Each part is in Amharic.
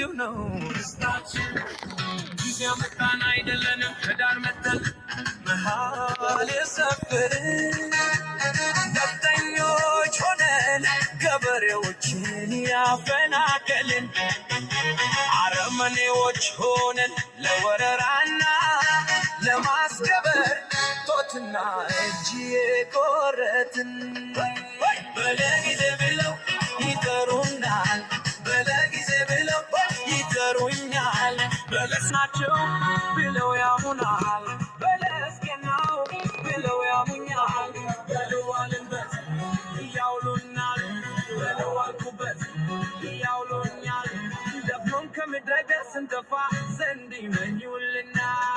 እዚሁ ነው ደስታችን ጊዜ አመጣን አይደለንም ከዳር መተን መሃል የሰፈርን ነፍጠኞች ሆነን ገበሬዎችን ያፈናቀልን አረመኔዎች ሆነን ለወረራና ለማስገበር ጦትና እጅ የቆረጥን በለጊዜ ብለው ይጠሩናል በለጊዜ ብለው ይጠሩኛል በለስናቸው ብለው ያሙናል በለስኬናው ብለው ያሙኛል በለዋልንበት ያውሉናል በለዋልኩበት ያውሉኛል ደፍኖን ከምድረገጽ ስንጠፋ ዘንድ ይመኙልናል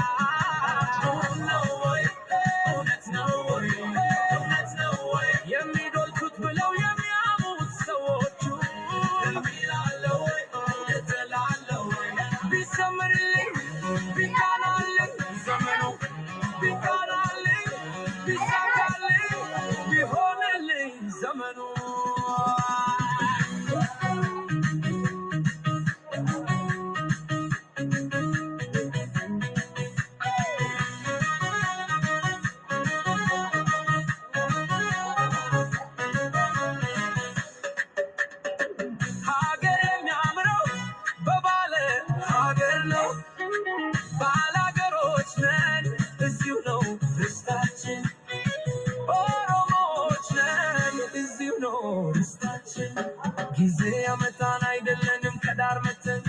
ጊዜ አመጣን አይደለንም ከዳር መተን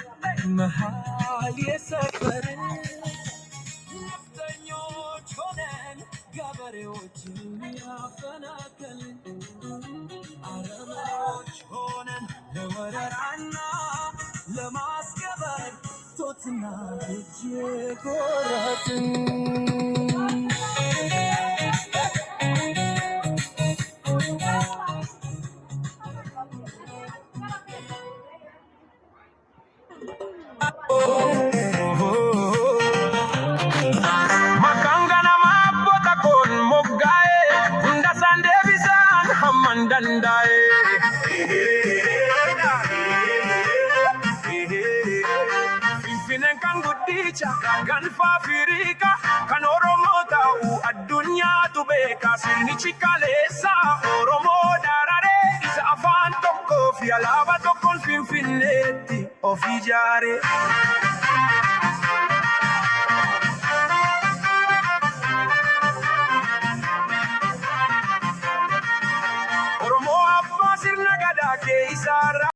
መሃል የሰፈርን ነፍጠኞች ሆነን ገበሬዎችን ያፈናቀልን አረመኔዎች ሆነን ለወረራና ለማስገበር ጦትና እጅ የቆረጥን Makangana mabota kon mogae Unda sande bisan hamandandae Finfinen kan gudicha kan fafirika kan oromo ta'u adunya tu beka sirni chikalesa oromo darare isa afan tokko fi alaba tokkon finfinetti ofijare Oromo abba sirna gada ke isara